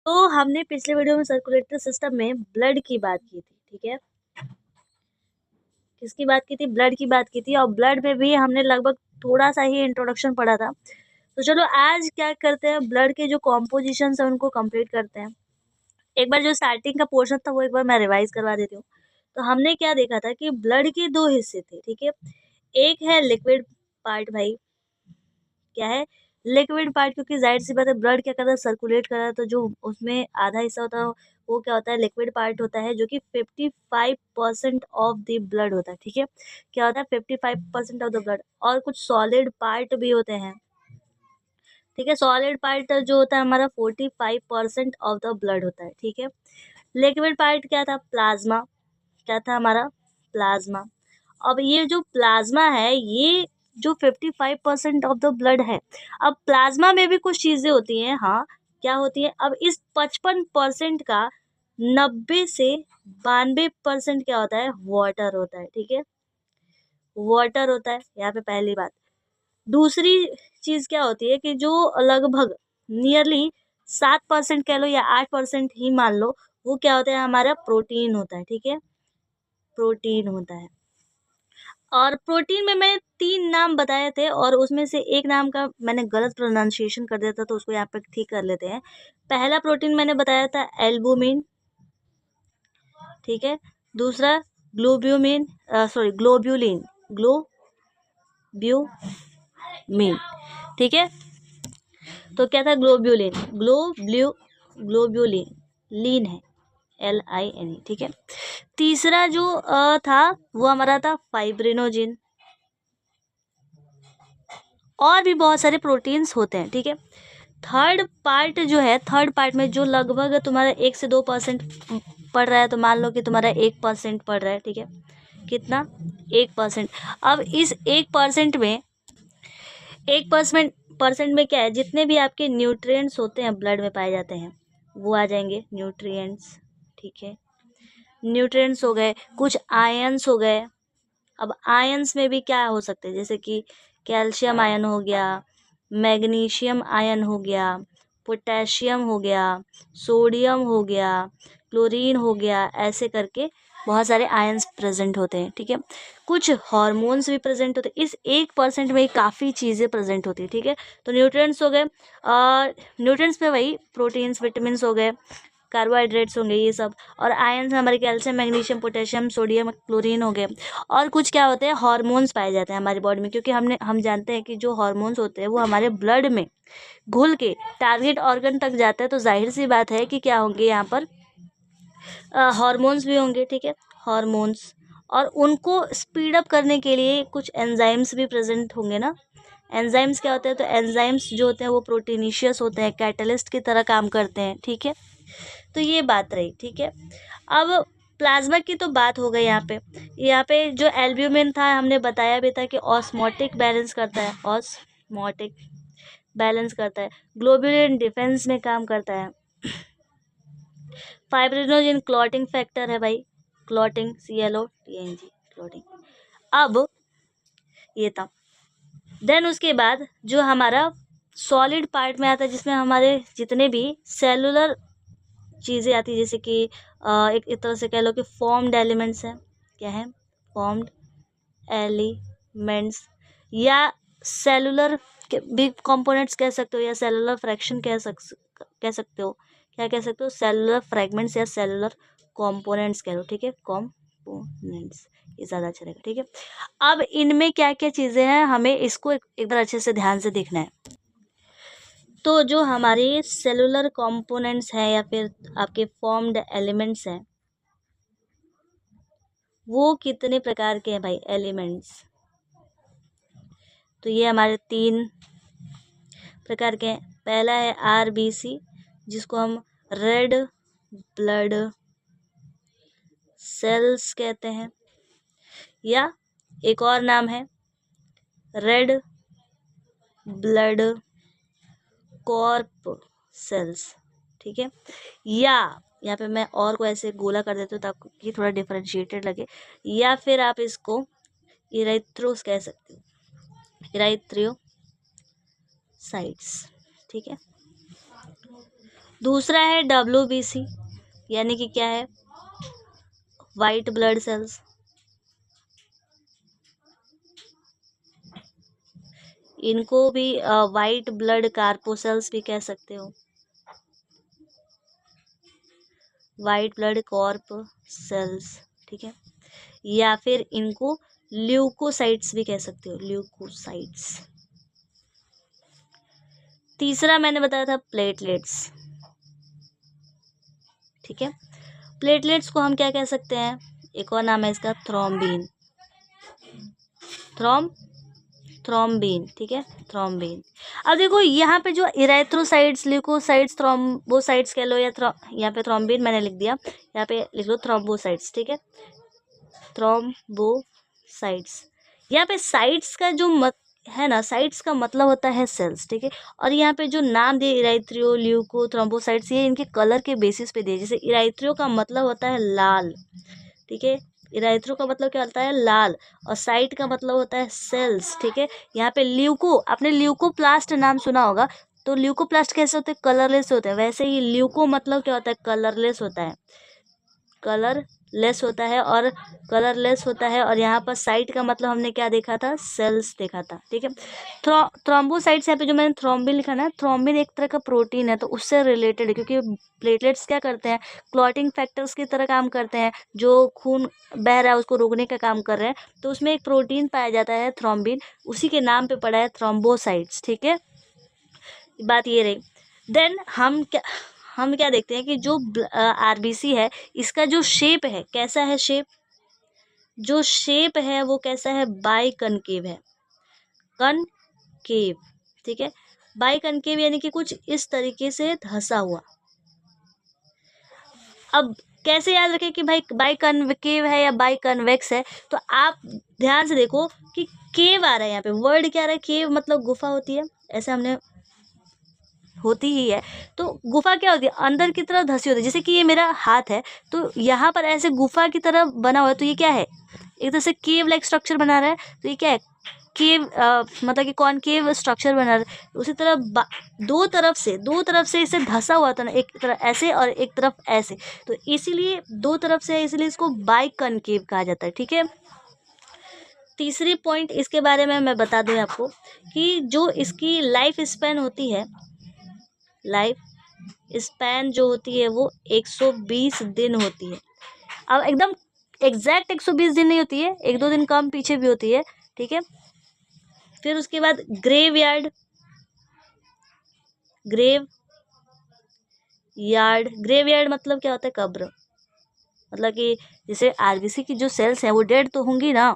तो हमने पिछले वीडियो में सर्कुलेटरी सिस्टम में ब्लड की बात की थी, ठीक है। किसकी बात की थी? ब्लड की बात की थी। और ब्लड में भी हमने लगभग थोड़ा सा ही इंट्रोडक्शन पढ़ा था। तो चलो आज क्या करते हैं, ब्लड के जो कॉम्पोजिशन है उनको कंप्लीट करते हैं। एक बार जो स्टार्टिंग का पोर्शन था वो एक बार मैं रिवाइज करवा देती हूँ। तो हमने क्या देखा था कि ब्लड के दो हिस्से थे, ठीक है। एक है लिक्विड पार्ट भाई, क्या है? लिक्विड पार्ट, क्योंकि जाहिर सी बात है ब्लड क्या करता है, सर्कुलेट कर रहा है, तो जो उसमें आधा हिस्सा होता है वो क्या होता है, लिक्विड पार्ट होता है, जो कि 55% ऑफ द ब्लड होता है, ठीक है। क्या होता है? 55% ऑफ द ब्लड। और कुछ सॉलिड पार्ट भी होते हैं, ठीक है। सॉलिड पार्ट जो होता है हमारा 45% ऑफ द ब्लड होता है, ठीक है। लिक्विड पार्ट क्या था? प्लाज्मा। क्या था हमारा? प्लाज्मा। अब ये जो प्लाज्मा है, ये जो 55% ऑफ द ब्लड है, अब प्लाज्मा में भी कुछ चीजें होती हैं, हाँ। क्या होती है? अब इस 55% का 90 से 92% क्या होता है? वाटर होता है, ठीक है। वाटर होता है यहाँ पे पहली बात। दूसरी चीज क्या होती है कि जो लगभग नियरली 7% कह लो या 8% ही मान लो, वो क्या होता है? हमारा प्रोटीन होता है, ठीक है। प्रोटीन होता है। और प्रोटीन में मैंने 3 नाम बताए थे, और उसमें से एक नाम का मैंने गलत प्रोनाउंसिएशन कर दिया था, तो उसको यहाँ पे ठीक कर लेते हैं। पहला प्रोटीन मैंने बताया था एल्बुमिन, ठीक है। दूसरा ग्लोब्यूमिन, ग्लोब्यूलिन, ग्लोब्यूमिन, ठीक है। तो क्या था? ग्लोब्यूलिन, ग्लोब्यूलिन, लीन है, LINE, ठीक है। तीसरा जो था वो हमारा था फाइब्रिनोजिन। और भी बहुत सारे प्रोटीन्स होते हैं, ठीक है। थर्ड पार्ट जो है, थर्ड पार्ट में जो लगभग तुम्हारा 1 से 2% पड़ रहा है, तो मान लो कि तुम्हारा 1% पड़ रहा है, ठीक है। कितना? 1%। अब इस 1% में, 1% में क्या है, जितने भी आपके न्यूट्रिएंट्स होते हैं ब्लड में पाए जाते हैं, वो आ जाएंगे न्यूट्रिएंट्स, ठीक है। न्यूट्रिएंट्स हो गए, कुछ आयंस हो गए। अब आयंस में भी क्या हो सकते हैं, जैसे कि कैल्शियम आयन हो गया, मैग्नीशियम आयन हो गया, पोटेशियम हो गया, सोडियम हो गया, क्लोरीन हो गया, ऐसे करके बहुत सारे आयंस प्रेजेंट होते हैं, ठीक है। कुछ हार्मोन्स भी प्रेजेंट होते हैं। इस 1% में ही काफ़ी चीज़ें प्रेजेंट होती है, ठीक है। तो न्यूट्रिएंट्स हो गए, और न्यूट्रिएंट्स में वही प्रोटीन्स, विटामिन हो गए, कार्बोहाइड्रेट्स होंगे ये सब। और आयंस में हमारे calcium, magnesium, potassium, sodium, chlorine हो गए। और कुछ क्या होते हैं, हार्मोन्स पाए जाते हैं हमारी बॉडी में, क्योंकि हम जानते हैं कि जो हार्मोन्स होते हैं वो हमारे ब्लड में घुल के टारगेट ऑर्गन तक जाता है। तो जाहिर सी बात है कि क्या होंगे यहाँ पर, हार्मोन्स भी होंगे, ठीक है। हार्मोन्स, और उनको स्पीड अप करने के लिए कुछ एंजाइम्स भी प्रेजेंट होंगे ना। एंजाइम्स क्या होते हैं? तो एंजाइम्स जो होते हैं वो प्रोटीनिशियस होते हैं, कैटलिस्ट की तरह काम करते हैं, ठीक है। तो ये बात रही, ठीक है। अब प्लाज्मा की तो बात हो गई। यहाँ पे जो एल्ब्यूमिन था, हमने बताया भी था कि ऑस्मोटिक बैलेंस करता है, ऑस्मोटिक बैलेंस करता है। ग्लोब्यूलिन डिफेंस में काम करता है। फाइब्रिनोजिन क्लॉटिंग फैक्टर है भाई, क्लॉटिंग, CLOTNG, क्लॉटिंग। अब ये था। देन उसके बाद जो हमारा सॉलिड पार्ट में आता है, जिसमें हमारे जितने भी सेलुलर चीज़ें आती है, जैसे कि एक तरह से कह लो कि फॉर्म्ड एलिमेंट्स हैं। क्या है? फॉर्म्ड एलिमेंट्स, या सेलुलर के भी कंपोनेंट्स कह सकते हो, या सेलुलर फ्रैक्शन कह सकते हो। क्या कह सकते हो? सेलुलर फ्रैगमेंट्स या सेलुलर कंपोनेंट्स कह लो, ठीक है। कंपोनेंट्स, ये ज़्यादा अच्छा रहेगा, ठीक है। अब इनमें क्या क्या चीज़ें हैं, हमें इसको एक बार अच्छे से ध्यान से देखना है। तो जो हमारे सेलुलर कंपोनेंट्स हैं, या फिर आपके फॉर्म्ड एलिमेंट्स हैं, वो कितने प्रकार के हैं भाई? एलिमेंट्स। तो ये हमारे 3 प्रकार के हैं। पहला है RBC, जिसको हम रेड ब्लड सेल्स कहते हैं, या एक और नाम है रेड ब्लड कॉर्प सेल्स, ठीक है। या यहाँ पे मैं और को ऐसे गोला कर देती हूँ ताकि ये थोड़ा डिफरेंशिएटेड लगे, या फिर आप इसको इरेथ्रोस कह सकते हो, इरेथ्रोसाइट्स, ठीक है। दूसरा है WBC, यानी कि क्या है, वाइट ब्लड सेल्स। इनको भी वाइट ब्लड कार्पोसेल्स भी कह सकते हो, वाइट ब्लड कॉर्प सेल्स, ठीक है, या फिर इनको ल्यूकोसाइट्स भी कह सकते हो, ल्यूकोसाइट्स। तीसरा मैंने बताया था प्लेटलेट्स, ठीक है। प्लेटलेट्स को हम क्या कह सकते हैं, एक और नाम है इसका थ्रोम्बिन, थ्रोम्बिन, ठीक है, थ्रोम्बिन। अब देखो यहाँ पे जो इरेथ्रोसाइट्स, ल्यूकोसाइट्स, थ्रोम्बोसाइट्स कह लो, या यहाँ पे थ्रोम्बिन मैंने लिख दिया, यहाँ पे लिख लो थ्रोम्बोसाइट्स, ठीक है, थ्रोम्बोसाइट्स। यहाँ पे साइट्स का जो है ना, साइट्स का मतलब होता है सेल्स, ठीक है। और यहाँ पे जो नाम दिए इराइथ्रियो, ल्यूको, थ्रोम्बोसाइट्स, ये इनके कलर के बेसिस पे दिए। जैसे इराइथ्रियो का मतलब होता है लाल, ठीक है, इराइथ्रो का मतलब क्या होता है, लाल, और साइट का मतलब होता है सेल्स, ठीक है। यहाँ पे ल्यूको, आपने ल्यूकोप्लास्ट नाम सुना होगा, तो ल्यूकोप्लास्ट कैसे होते हैं, कलरलेस होते हैं। वैसे ही ल्यूको मतलब क्या होता है, कलरलेस होता है, कलरलेस होता है, और कलरलेस होता है। और यहाँ पर साइट का मतलब हमने क्या देखा था, सेल्स देखा था, ठीक है। थ्रोम्बोसाइट्स, यहाँ पे जो मैंने थ्रोम्बिन लिखा ना, थ्रोम्बिन एक तरह का प्रोटीन है, तो उससे रिलेटेड है, क्योंकि प्लेटलेट्स क्या करते हैं, क्लॉटिंग फैक्टर्स की तरह काम करते हैं, जो खून बह रहा है उसको रोकने का काम कर रहे हैं। तो उसमें एक प्रोटीन पाया जाता है थ्रोम्बिन, उसी के नाम पे पड़ा है थ्रोम्बोसाइट्स, ठीक है। बात ये रही। देन हम क्या देखते हैं कि जो RBC है, इसका जो शेप है, कैसा है शेप, जो शेप है वो कैसा है, बाई कनकेव है, कनकेव, ठीक है। बाई कनकेव यानी कि कुछ इस तरीके से धंसा हुआ। अब कैसे याद रखें कि भाई बाई कनकेव है या बाई कन्वेक्स है, तो आप ध्यान से देखो कि केव आ रहा है, यहाँ पे वर्ड क्या आ रहा है, केव मतलब गुफा होती है, ऐसे हमने होती ही है। तो गुफा क्या होती है, अंदर की तरफ धंसी होती है। जैसे कि ये मेरा हाथ है, तो यहाँ पर ऐसे गुफा की तरह बना हुआ है, तो ये क्या है, एक तरह से केव लाइक स्ट्रक्चर बना रहा है, तो ये क्या है, केव, मतलब कि कॉनकेव स्ट्रक्चर बना रहा है। उसी तरह दो तरफ से इसे धंसा हुआ था ना, एक तरफ ऐसे और एक तरफ ऐसे, तो इसीलिए दो तरफ से है, इसीलिए इसको बाई कनकेव कहा जाता है, ठीक है। तीसरी पॉइंट इसके बारे में मैं बता दूं आपको कि जो इसकी लाइफ स्पैन होती है, लाइफ स्पैन जो होती है वो 120 दिन होती है। अब एकदम एग्जैक्ट 120 दिन नहीं होती है, एक दो दिन कम पीछे भी होती है, ठीक है। फिर उसके बाद ग्रेव यार्ड, ग्रेव यार्ड मतलब क्या होता है, कब्र। मतलब कि जैसे RBC की जो सेल्स हैं वो डेड तो होंगी ना,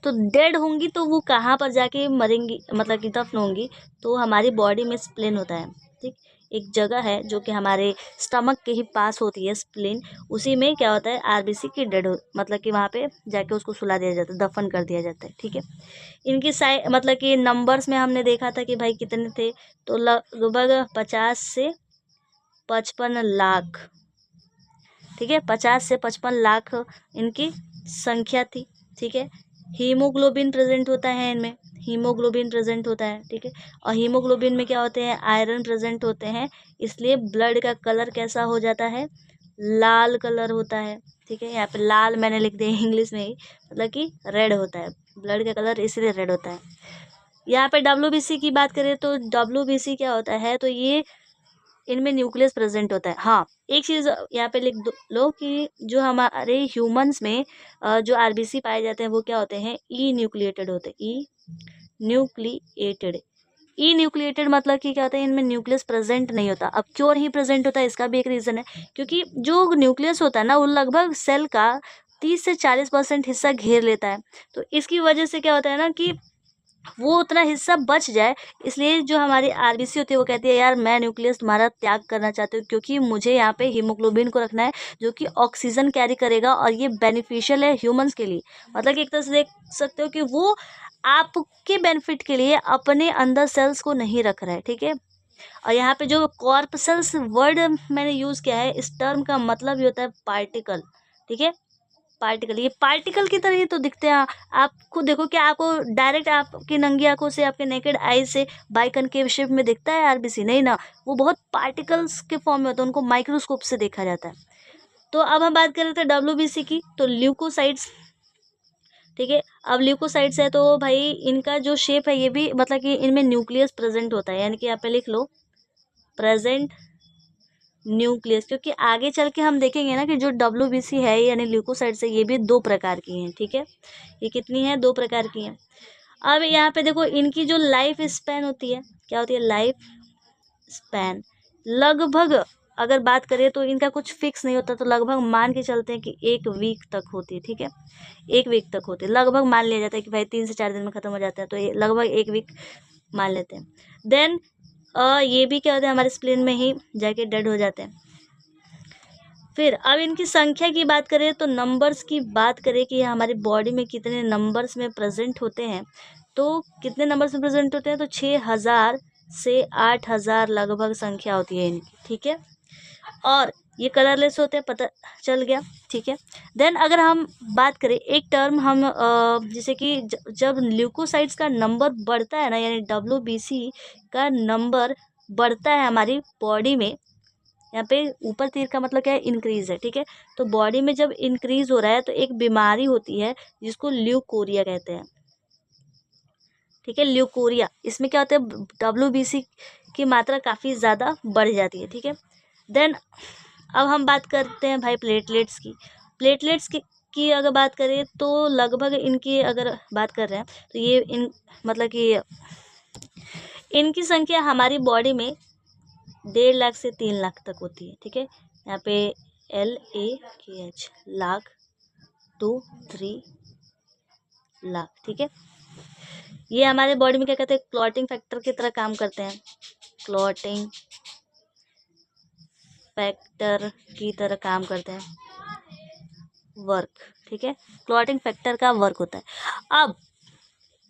तो डेड होंगी तो वो कहाँ पर जाके मरेंगी, मतलब कि दफन होंगी, तो हमारी बॉडी में स्प्लेन होता है, ठीक। एक जगह है जो कि हमारे स्टमक के ही पास होती है, स्प्लेन, उसी में क्या होता है, RBC की डेड मतलब कि वहाँ पे जाके उसको सुला दिया जाता है, दफन कर दिया जाता है, ठीक है। इनकी मतलब कि नंबर्स में हमने देखा था कि भाई कितने थे, तो लगभग 50 से 55 लाख, ठीक है, 50 से 55 लाख इनकी संख्या थी, ठीक है। हीमोग्लोबिन प्रेजेंट होता है इनमें, हीमोग्लोबिन प्रेजेंट होता है, ठीक है। और हीमोग्लोबिन में क्या होते हैं, आयरन प्रेजेंट होते हैं, इसलिए ब्लड का कलर कैसा हो जाता है, लाल कलर होता है, ठीक है। यहाँ पे लाल मैंने लिख दिया इंग्लिश में ही, मतलब कि रेड होता है, ब्लड का कलर इसलिए रेड होता है। यहाँ पे WBC की बात करें तो WBC क्या होता है, तो ये इनमें न्यूक्लियस प्रेजेंट होता है। हाँ, एक चीज़ यहाँ पे लिख लो कि जो हमारे ह्यूमंस में जो RBC पाए जाते हैं वो क्या होते हैं, ई न्यूक्लिएटेड होते हैं, ई न्यूक्लिएटेड। ई न्यूक्लिएटेड मतलब कि क्या होता है, इनमें न्यूक्लियस प्रेजेंट नहीं होता। अब क्यों नहीं प्रेजेंट होता है, इसका भी एक रीज़न है, क्योंकि जो न्यूक्लियस होता है ना वो लगभग सेल का 30 से 40% हिस्सा घेर लेता है। तो इसकी वजह से क्या होता है ना कि वो उतना हिस्सा बच जाए, इसलिए जो हमारी RBC होती है वो कहती है यार मैं न्यूक्लियस तुम्हारा त्याग करना चाहती हूँ, क्योंकि मुझे यहाँ पे हीमोग्लोबिन को रखना है जो कि ऑक्सीजन कैरी करेगा, और ये बेनिफिशियल है ह्यूमंस के लिए। मतलब कि एक तरह से देख सकते हो कि वो आपके बेनिफिट के लिए अपने अंदर सेल्स को नहीं रख रहा है, ठीक है। और यहाँ पे जो कॉर्पसेल्स वर्ड मैंने यूज़ किया है, इस टर्म का मतलब ही होता है पार्टिकल, ठीक है, पार्टिकल, ये पार्टिकल की तरह ही तो दिखते हैं। आप खुद देखो कि आपको डायरेक्ट आपकी नंगी आंखों से, आपके नेकेड आई से बाइकनकेव शेप में दिखता है आरबीसी? नहीं ना, वो बहुत पार्टिकल्स के फॉर्म में होता है, उनको माइक्रोस्कोप से देखा जाता है। तो अब हम बात कर रहे थे डब्ल्यूबीसी की, तो ल्यूकोसाइट्स, ठीक है। अब ल्यूकोसाइट्स है तो भाई इनका जो शेप है ये भी मतलब कि इनमें न्यूक्लियस प्रेजेंट होता है, यानी कि यहाँ पे लिख लो प्रेजेंट न्यूक्लियस, क्योंकि आगे चल के हम देखेंगे ना कि जो डब्ल्यूबीसी है यानी ल्यूकोसाइट्स है ये भी 2 प्रकार की हैं, ठीक है। ये कितनी है? 2 प्रकार की हैं। अब यहाँ पे देखो इनकी जो लाइफ स्पैन होती है, क्या होती है? लाइफ स्पैन लगभग अगर बात करें तो इनका कुछ फिक्स नहीं होता, तो लगभग मान के चलते हैं कि 1 वीक तक होती है, ठीक है। 1 वीक तक होती है, लगभग मान लिया जाता है कि भाई 3 से 4 दिन में ख़त्म हो जाता है, तो ये लगभग 1 वीक मान लेते हैं। देन ये भी क्या होता है, हमारे स्प्लीन में ही जाके डेड हो जाते हैं। फिर अब इनकी संख्या की बात करें तो नंबर्स की बात करें कि हमारी बॉडी में कितने नंबर्स में प्रेजेंट होते हैं, तो कितने नंबर्स में प्रेजेंट होते हैं? तो 6000 से 8000 लगभग संख्या होती है इनकी, ठीक है। और ये कलरलेस होते हैं, पता चल गया, ठीक है। देन अगर हम बात करें एक टर्म हम जैसे कि जब ल्यूकोसाइट्स का नंबर बढ़ता है ना, यानी डब्ल्यूबीसी का नंबर बढ़ता है हमारी बॉडी में, यहाँ पे ऊपर तीर का मतलब क्या है? इंक्रीज है, ठीक है। तो बॉडी में जब इंक्रीज हो रहा है तो एक बीमारी होती है जिसको ल्यूकोरिया कहते हैं, ठीक है। ल्यूकोरिया, इसमें क्या होता है? डब्ल्यूबीसी की मात्रा काफ़ी ज़्यादा बढ़ जाती है, ठीक है। देन अब हम बात करते हैं भाई प्लेटलेट्स की। प्लेटलेट्स की अगर बात करें तो लगभग इनकी अगर बात कर रहे हैं तो ये इन मतलब कि इनकी संख्या हमारी बॉडी में 1.5 लाख से 3 लाख तक होती है, ठीक है। यहाँ पे LAKH लाख, 2 3 लाख, ठीक है। ये हमारे बॉडी में क्या कहते हैं? क्लॉटिंग फैक्टर की तरह काम करते हैं, क्लॉटिंग फैक्टर की तरह काम करते हैं, वर्क, ठीक है। क्लॉटिंग फैक्टर का वर्क होता है। अब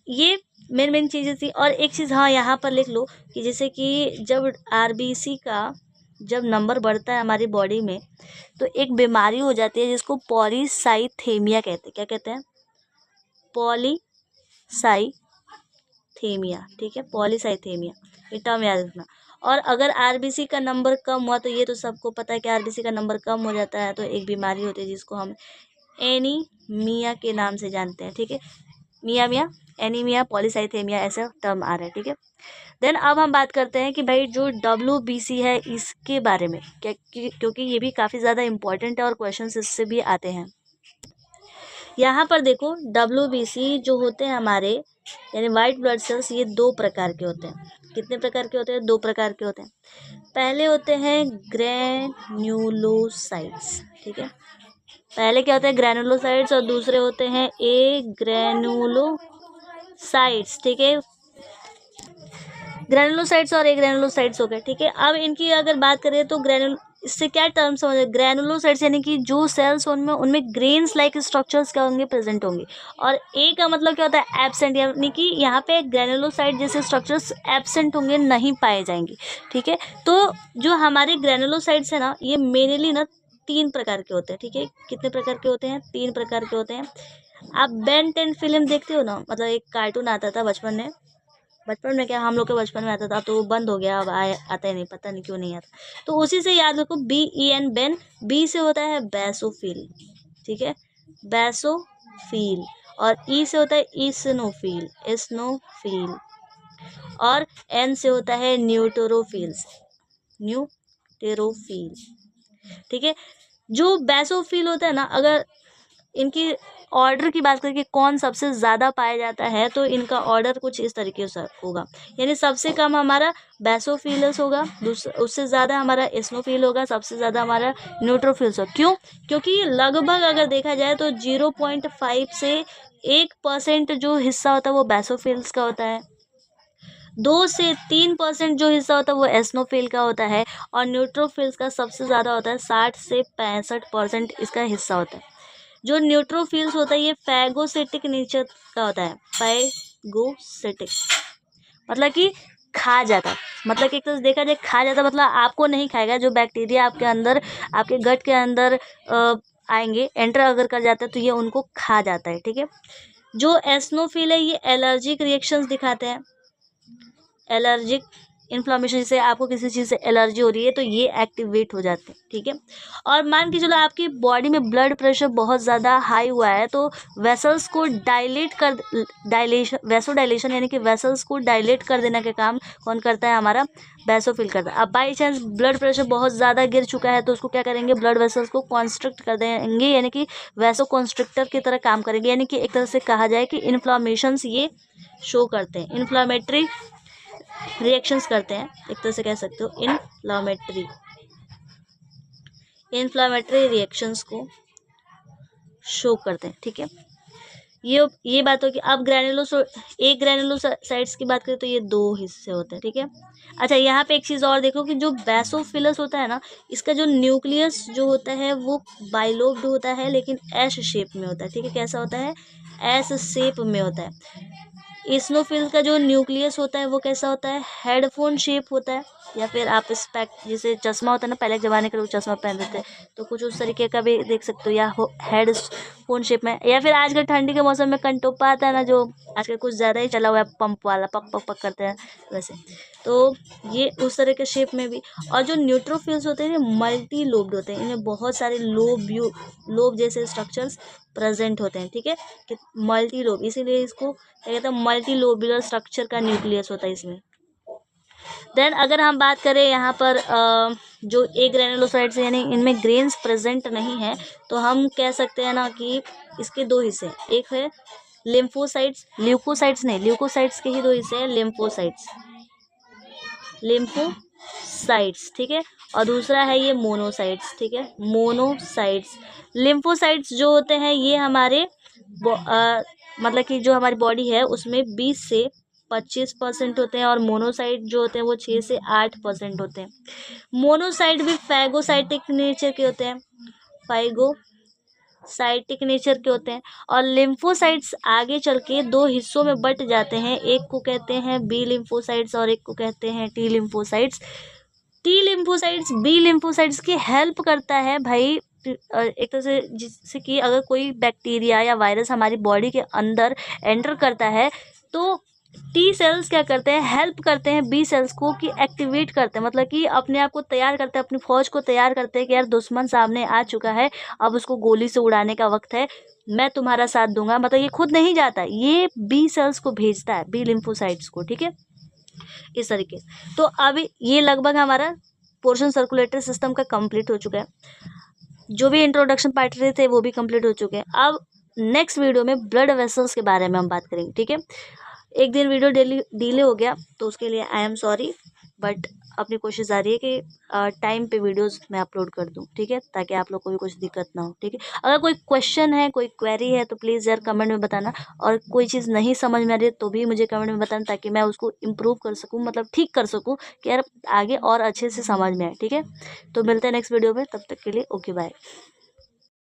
ये मेन चीज़ें थी। और एक चीज़ हाँ यहाँ पर लिख लो कि जैसे कि जब आरबीसी का जब नंबर बढ़ता है हमारी बॉडी में तो एक बीमारी हो जाती है जिसको पॉलीसाइथेमिया कहते हैं। क्या कहते हैं? पॉलीसाइथेमिया, ठीक है। पॉलीसाइथेमिया, ये टर्म याद रखना। और अगर आरबीसी का नंबर कम हुआ तो ये तो सबको पता है कि आरबीसी का नंबर कम हो जाता है तो एक बीमारी होती है जिसको हम एनीमिया के नाम से जानते हैं, ठीक है। मिया एनीमिया, पॉलीसाइथेमिया, ऐसा टर्म आ रहा है, ठीक है। देन अब हम बात करते हैं कि भाई जो डब्ल्यूबीसी है इसके बारे में क्या, क्योंकि ये भी काफ़ी ज़्यादा इम्पोर्टेंट है और क्वेश्चंस इससे भी आते हैं। यहाँ पर देखो डब्ल्यूबीसी जो होते हैं हमारे यानी वाइट ब्लड सेल्स, ये 2 प्रकार के होते हैं। कितने प्रकार के होते हैं? 2 प्रकार के होते हैं। पहले होते हैं ग्रैन्युलोसाइट्स, ठीक है। पहले क्या होते हैं? ग्रैनुलोसाइट्स, और दूसरे होते हैं ए ग्रैनुलोसाइट्स, ठीक है। ग्रैनुलोसाइट्स और ए ग्रैनुलोसाइट्स हो गए, ठीक है। अब इनकी अगर बात करें तो इससे क्या टर्म समझ? ग्रैनुलोसाइट्स यानी कि जो सेल्स उनमें ग्रेन्स लाइक स्ट्रक्चर्स क्या होंगे? प्रेजेंट होंगे। और ए का मतलब क्या होता है? एब्सेंट, यानी कि यहाँ पे ग्रैनुलोसाइट जैसे स्ट्रक्चर्स एब्सेंट होंगे, नहीं पाए जाएंगे, ठीक है। तो जो हमारे ग्रैनुलोसाइट्स है ना, ये मेनली ना 3 प्रकार के होते हैं, ठीक है। कितने प्रकार के होते हैं? 3 प्रकार के होते हैं। आप बेन 10 फिल्म देखते हो ना, मतलब एक कार्टून आता था बचपन में, क्या हम लोग के बचपन में आता था, तो वो बंद हो गया, अब आता ही नहीं, पता नहीं क्यों नहीं आता। तो उसी से याद रखो, BEN बेन, बी से होता है बेसोफिल, ठीक है, बेसोफिल। और ई से होता है ईसनोफिल, एस्नोफिल। और एन से होता है न्यूटेरोफिल्स, न्यूटेरोफिल, ठीक है। जो बेसोफिल होता है ना, अगर इनकी ऑर्डर की बात करें कि कौन सबसे ज़्यादा पाया जाता है तो इनका ऑर्डर कुछ इस तरीके से होगा, यानी सबसे कम हमारा बेसोफिलस होगा, उससे ज़्यादा हमारा एस्नोफिल होगा, सबसे ज़्यादा हमारा न्यूट्रोफिल्स होगा। क्यों? क्योंकि लगभग अगर देखा जाए तो 0.5 से 1% जो हिस्सा होता है वो बेसोफिल्स का होता है, 2 से 3% जो हिस्सा होता है वो एस्नोफिल का होता है, और न्यूट्रोफिल्स का सबसे ज़्यादा होता है, 60 से 65% इसका हिस्सा होता है। जो न्यूट्रोफिल्स होता है ये फैगोसिटिक नेचर का होता है, फैगोसिटिक मतलब कि खा जाता, मतलब कि एक तरह से देखा जाए खा जाता, मतलब आपको नहीं खाएगा, जो बैक्टीरिया आपके अंदर, आपके गट के अंदर आएंगे, एंटर अगर कर जाता है तो ये उनको खा जाता है, ठीक है। जो एस्नोफिल है ये एलर्जिक रिएक्शंस दिखाते हैं, एलर्जिक इन्फ्लामेशन, जैसे आपको किसी चीज़ से एलर्जी हो रही है तो ये एक्टिवेट हो जाते हैं, ठीक है। और मान के चलो आपकी बॉडी में ब्लड प्रेशर बहुत ज़्यादा हाई हुआ है तो वेसल्स को वेसो डायलेशन यानी कि वेसल्स को डायलेट कर देने का काम कौन करता है, हमारा बेसोफिल करता है। अब बाई चांस ब्लड प्रेशर बहुत ज़्यादा गिर चुका है तो उसको क्या करेंगे, ब्लड वेसल्स को कॉन्स्ट्रिक्ट कर देंगे, यानी कि वैसो कॉन्स्ट्रिक्टर की तरह काम करेंगे, यानी कि एक तरह से कहा जाए कि इन्फ्लामेशंस ये शो करते हैं, इन्फ्लामेटरी रिएक्शंस करते हैं, एक तरह से कह सकते हो इन्फ्लामेटरी रिएक्शंस को शो करते हैं, ठीक है। ये बात होगी। अब ग्रैनुलोसाइट्स की बात करें तो ये दो हिस्से होते हैं, ठीक है। अच्छा, यहाँ पे एक चीज़ और देखो कि जो बेसोफिलस होता है ना, इसका जो न्यूक्लियस जो होता है वो बाइलोब्ड होता है लेकिन एस शेप में होता है, ठीक है। कैसा होता है, एस शेप में होता है। इस्नोफिल का जो न्यूक्लियस होता है वो कैसा होता है, हेडफोन शेप होता है, या फिर आप स्पेक्ट जैसे चश्मा होता है ना, पहले के ज़माने के लोग चश्मा पहनते थे तो कुछ उस तरीके का भी देख सकते हो, या हेड फोन शेप में, या फिर आजकल ठंडी के मौसम में कंटोपा आता है ना, जो आजकल कुछ ज़्यादा ही चला हुआ है, पंप वाला, पक पक पक करते हैं वैसे, तो ये उस तरह के शेप में भी। और जो न्यूट्रोफिल्स होते हैं मल्टी लोब्ड होते हैं, इनमें बहुत सारे लोब जैसे स्ट्रक्चर्स प्रेजेंट होते हैं, ठीक है, कि मल्टी लोब, इसीलिए इसको क्या कहते हैं, मल्टी लोबुलर स्ट्रक्चर का न्यूक्लियस होता है इसमें। देन अगर हम बात करें यहाँ पर जो ए ग्रेनुलोसाइट्स यानी इनमें ग्रेन्स प्रेजेंट नहीं है तो हम कह सकते हैं ना कि इसके दो हिस्से हैं, एक है लिम्फोसाइट्स, ल्यूकोसाइट्स के ही दो हिस्से हैं, लिम्फोसाइट्स, ठीक है, और दूसरा है ये मोनोसाइट्स, ठीक है, मोनोसाइट्स। लिम्फोसाइट्स जो होते हैं ये हमारे मतलब कि जो हमारी बॉडी है उसमें 20 से 25% होते हैं, और मोनोसाइट जो होते हैं वो 6 से 8% होते हैं। मोनोसाइट भी फैगोसाइटिक नेचर के होते हैं, फाइगोसाइटिक नेचर के होते हैं। और लिम्फोसाइट्स आगे चल के दो हिस्सों में बट जाते हैं, एक को कहते हैं बी लिम्फोसाइट्स और एक को कहते हैं T lymphocytes. T lymphocytes B lymphocytes की हेल्प करता है भाई, एक तरह से जिससे कि अगर कोई बैक्टीरिया या वायरस हमारी बॉडी के अंदर एंटर करता है तो टी सेल्स क्या करते हैं, हेल्प करते हैं बी सेल्स को कि एक्टिवेट करते हैं, मतलब कि अपने आप को तैयार करते हैं, अपनी फौज को तैयार करते हैं कि यार दुश्मन सामने आ चुका है, अब उसको गोली से उड़ाने का वक्त है, मैं तुम्हारा साथ दूंगा। मतलब ये खुद नहीं जाता, ये बी सेल्स को भेजता है, बी लिम्फोसाइट्स को, ठीक है, इस तरीके। तो अब ये लगभग हमारा पोर्शन सर्कुलेटरी सिस्टम का कंप्लीट हो चुका है, जो भी इंट्रोडक्शन पार्ट रहे थे वो भी कंप्लीट हो चुके हैं। अब नेक्स्ट वीडियो में ब्लड वेसल्स के बारे में हम बात करेंगे, ठीक है। एक दिन वीडियो डिले हो गया तो उसके लिए आई एम सॉरी, बट अपनी कोशिश जारी है कि टाइम पे वीडियोस मैं अपलोड कर दूं, ठीक है, ताकि आप लोग को भी कुछ दिक्कत ना हो, ठीक है। अगर कोई क्वेश्चन है, कोई क्वेरी है तो प्लीज़ यार कमेंट में बताना, और कोई चीज़ नहीं समझ में आ रही है तो भी मुझे कमेंट में बताना, ताकि मैं उसको इम्प्रूव कर सकूँ, मतलब ठीक कर सकूँ कि यार आगे और अच्छे से समझ में आए, ठीक है। तो मिलते हैं नेक्स्ट वीडियो में, तब तक के लिए ओके बाय।